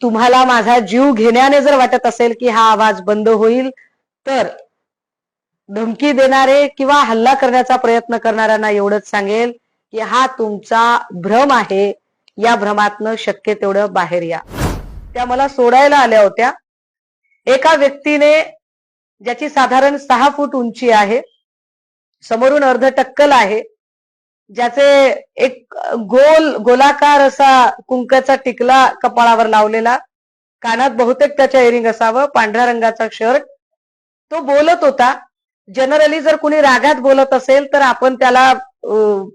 तुम्हाला माझा जीव घेण्याने जर वाटत असेल की हा आवाज बंद होईल, तर धमकी देणारे किंवा हल्ला करण्याचा प्रयत्न करणाऱ्यांना एवढंच सांगेल की हा तुमचा भ्रम आहे. या भ्रमातनं शक्य तेवढं बाहेर या. त्या मला सोडायला आल्या होत्या. एका व्यक्तीने, ज्याची साधारण 6 फूट उंची आहे, समोरून अर्ध टक्कल आहे, ज्याचे एक गोलाकार असा कुंकाचा टिकला कपाळावर लावलेला, कानात बहुतेक त्याच्या एरिंग असावं, पांढऱ्या रंगाचा शर्ट, तो बोलत होता. जनरली जर कुणी रागात बोलत असेल तर आपण त्याला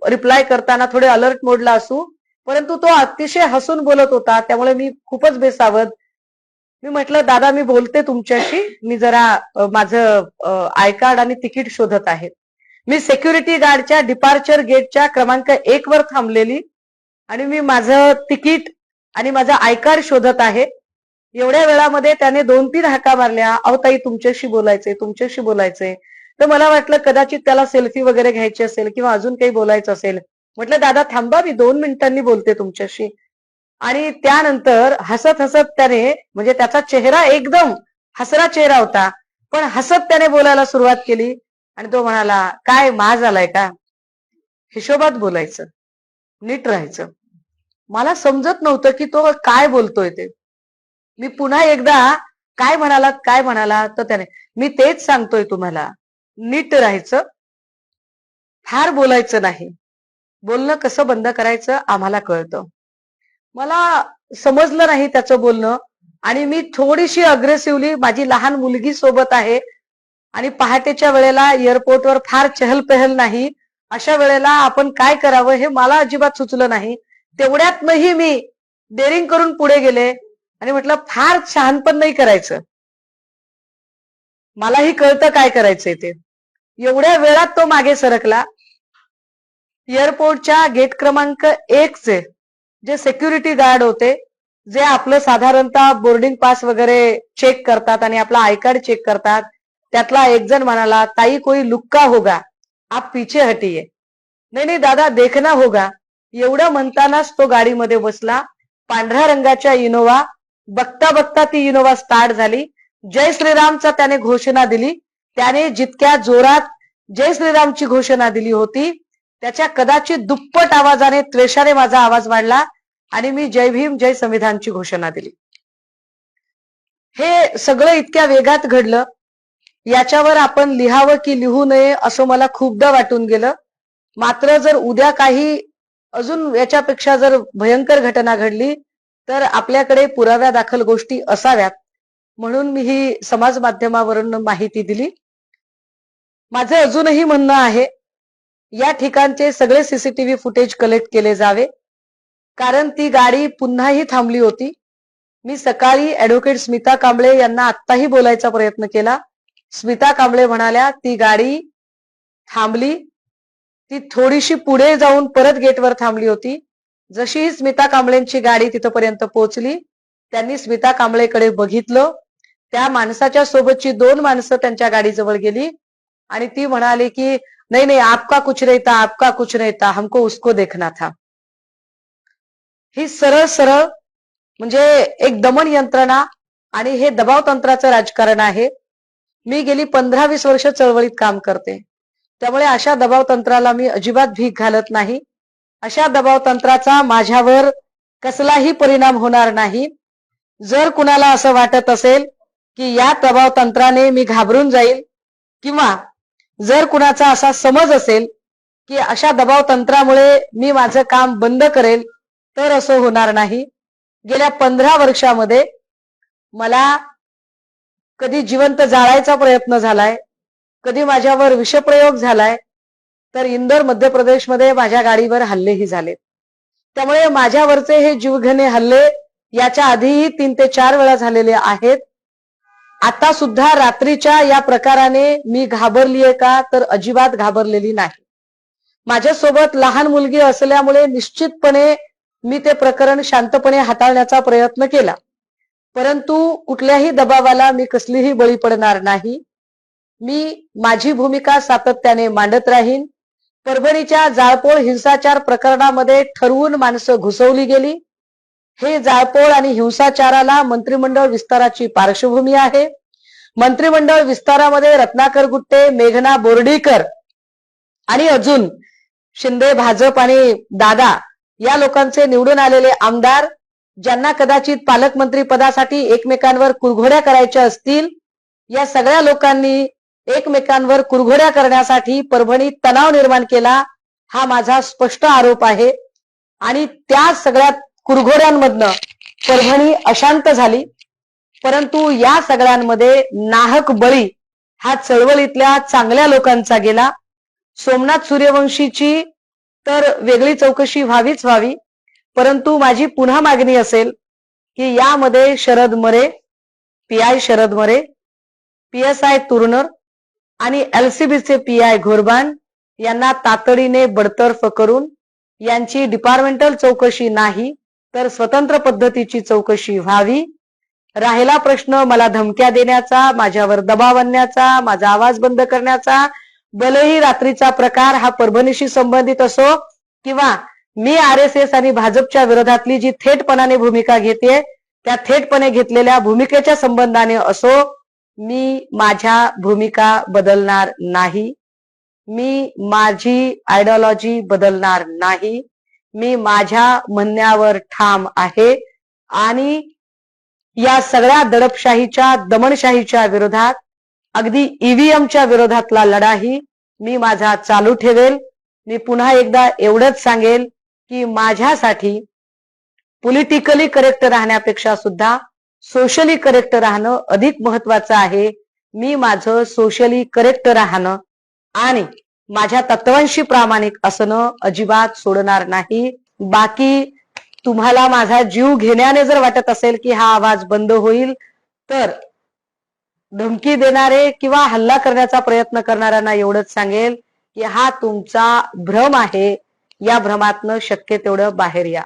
रिप्लाय करताना थोडे अलर्ट मोडला असू, परंतु तो अतिशय हसून बोलत होता. त्यामुळे मी खूपच बेसावध. मी म्हटलं, दादा मी बोलते तुमच्याशी, मी जरा माझं आय कार्ड आणि तिकीट शोधत आहे. मी सिक्युरिटी गार्डच्या डिपार्चर गेटच्या क्रमांक 1 वर थांबलेली आणि मी माझं तिकीट आणि माझं आय कार्ड शोधत आहे. एवढ्या वेळामध्ये त्याने 2-3 हाका मारल्या. अहो ताई, तुमच्याशी बोलायचंय, तुमच्याशी बोलायचंय. तर मला वाटलं कदाचित त्याला सेल्फी वगैरे घ्यायची असेल किंवा अजून काही बोलायचं असेल. म्हटलं, दादा थांबा, मी 2 मिनिटांनी बोलते तुमच्याशी. आणि त्यानंतर हसत हसत त्याने, म्हणजे त्याचा चेहरा एकदम हसरा चेहरा होता, पण हसत त्याने बोलायला सुरुवात केली. आणि तो म्हणाला, काय माज आलाय का? हिशोबात बोलायचं, नीट राहायचं. मला समजत नव्हतं की तो काय बोलतोय ते. मी पुन्हा एकदा, काय म्हणालात, काय म्हणाला? तर त्याने, मी तेच सांगतोय तुम्हाला, नीट राहायचं, फार बोलायचं नाही, बोलणं कसं बंद करायचं आम्हाला कळतं. मला समजलं नाही त्याचं बोलणं आणि मी थोडीशी अग्रेसिव्हली, माझी लहान मुलगी सोबत आहे आणि पहाटेच्या वेळेला एअरपोर्टवर फार चहलपहल नाही, अशा वेळेला आपण काय करावं हे मला अजिबात सुचलं नाही. तेवढ्यातही मी डेअरिंग करून पुढे गेले आणि म्हटलं, फार शहाणपण नाही करायचं, मलाही कळतं काय करायचंय ते. एवढ्या वेळात तो मागे सरकला. एअरपोर्टच्या गेट क्रमांक 1 चे जे सिक्युरिटी गार्ड होते, जे आपलं साधारणतः बोर्डिंग पास वगैरे चेक करतात आणि आपला आय कार्ड चेक करतात, त्यातला एक जण म्हणाला, ताई कोई लुक्का होगा, आप पीछे हटिये. नाही नाही दादा, देखना होगा. एवढं म्हणतानाच तो गाडीमध्ये बसला. पांढऱ्या रंगाच्या इनोवा. बघता बघता ती इनोवा स्टार्ट झाली. जय श्रीरामचा त्याने घोषणा दिली. त्याने जितक्या जोरात जय श्रीरामची घोषणा दिली होती, त्याच्या कदाचित दुप्पट आवाजाने, त्वेषाने माझा आवाज वाढला आणि मी जय भीम जय संविधानची घोषणा दिली. हे सगळं इतक्या वेगात घडलं, याच्यावर आपण लिहावं की लिहू नये असं मला खूपदा वाटून गेलं. मात्र जर उद्या काही अजून याच्यापेक्षा जर भयंकर घटना घडली तर आपल्याकडे पुराव्यादाखल गोष्टी असाव्यात, म्हणून मी ही समाज माध्यमावरून माहिती दिली. माझं अजूनही म्हणणं आहे, या ठिकाणचे सगळे सीसीटीव्ही फुटेज कलेक्ट केले जावे, कारण ती गाडी पुन्हाही थांबली होती. मी सकाळी ऍडव्होकेट स्मिता कांबळे यांना आत्ताही बोलायचा प्रयत्न केला. स्मिता कांबळे म्हणाल्या, ती गाडी थांबली, ती थोडीशी पुढे जाऊन परत गेटवर थांबली होती. जशी स्मिता कांबळेंची गाडी तिथपर्यंत पोहोचली, त्यांनी स्मिता कांबळेकडे बघितलं. त्या माणसाच्या सोबतची 2 माणसं त्यांच्या गाडीजवळ गेली आणि ती म्हणाली की नहीं नहीं, आपका कुछ नहीं था, आपका कुछ नहीं था, हमको उसको देखना था. ही सरळ सरळ म्हणजे एक दमन यंत्रणा आणि हे दबाव तंत्राचं राजकारण आहे. मी गेली 15-20 वर्ष चळवळीत काम करते, त्यामुळे अशा दबाव तंत्राला मी अजिबात भीक घालत नाही. अशा दबाव तंत्राचा माझ्यावर कसलाही परिणाम होणार नाही. जर कुणाला असं वाटत असेल की या दबाव तंत्राने मी घाबरून जाईल किंवा जर कुणाचा असा समज असेल की अशा दबाव तंत्रामुळे मी माझं काम बंद करेल, तर असं होणार नाही. गेल्या 15 वर्षामध्ये मला कधी जिवंत जाळायचा प्रयत्न झालाय, कधी माझ्यावर विषप्रयोग झालाय, तर इंदोर मध्य प्रदेशमध्ये माझ्या गाडीवर हल्लेही झाले. त्यामुळे माझ्यावरचे हे जीवघेणे हल्ले याच्या आधीही 3 ते 4 वेळा झालेले आहेत. आता सुद्धा रात्रीच्या या प्रकाराने मी घाबरलीये का? तर अजिबात घाबरलेली नाही. माझ्यासोबत लहान मुलगी असल्यामुळे निश्चितपणे मी ते प्रकरण शांतपणे हाताळण्याचा प्रयत्न केला, परंतु कुठल्याही दबावाला मी कसलीही बळी पडणार नाही. मी माझी भूमिका सातत्याने मांडत राहीन. परभणीच्या जाळपोळ हिंसाचार प्रकरणामध्ये ठरवून माणसं घुसवली गेली. हे जाळपोळ आणि हिंसाचाराला मंत्रिमंडळ विस्ताराची पार्श्वभूमी आहे. मंत्रिमंडळ विस्तारामध्ये रत्नाकर गुट्टे, मेघना बोर्डीकर आणि अजून शिंदे, भाजप आणि दादा या लोकांचे निवडून आलेले आमदार, ज्यांना कदाचित पालकमंत्री पदासाठी एकमेकांवर कुरघोड्या करायच्या असतील, या सगळ्या लोकांनी एकमेकांवर कुरघोड्या करण्यासाठी परभणीत तणाव निर्माण केला, हा माझा स्पष्ट आरोप आहे. आणि त्या सगळ्या कुरघोड्यांमधनं परभणी अशांत झाली. परंतु या सगळ्यांमध्ये नाहक बळी हा चळवळीतल्या चांगल्या लोकांचा गेला. सोमनाथ सूर्यवंशीची तर वेगळी चौकशी व्हावीच व्हावी, परंतु माझी पुन्हा मागणी असेल की यामध्ये शरद मरे, PI शरद मरे, PSI तुरनर आणि LCBचे PI घोरबान यांना तातडीने बडतर्फ करून यांची डिपार्टमेंटल चौकशी नाही तर स्वतंत्र पद्धतीची चौकशी व्हावी. राहिला प्रश्न मला धमक्या देण्याचा, माझ्यावर दबाव आणण्याचा, माझा आवाज बंद करण्याचा, भलेही रात्रीचा प्रकार हा परभणीशी संबंधित असो किंवा मी RSS आणि भाजपच्या विरोधातली जी थेटपणाने भूमिका घेते त्या थेटपणे घेतलेल्या भूमिकेच्या संबंधाने असो, मी माझ्या भूमिका बदलणार नाही. मी माझी आयडिओलॉजी बदलणार नाही. मी माझ्या म्हणण्यावर ठाम आहे आणि या सगळ्या दडपशाहीच्या, दमनशाहीच्या विरोधात, अगदी EVMच्या विरोधातला लढाही मी माझा चालू ठेवेल. मी पुन्हा एकदा एवढंच सांगेल की माझ्यासाठी पॉलिटिकली करेक्ट राहण्यापेक्षा सुद्धा सोशली करेक्ट राहणं अधिक महत्वाचं आहे. मी माझं सोशली करेक्ट राहणं आणि माझ्या तत्वांशी प्रामाणिक असणं अजिबात सोडणार नाही. बाकी तुम्हाला माझा जीव घेण्याने जर वाटत असेल की हा आवाज बंद होईल, तर धमकी देणारे किंवा हल्ला करण्याचा प्रयत्न करणाऱ्यांना एवढंच सांगेल की हा तुमचा भ्रम आहे. या भ्रमातनं शक्य तेवढं बाहेर या.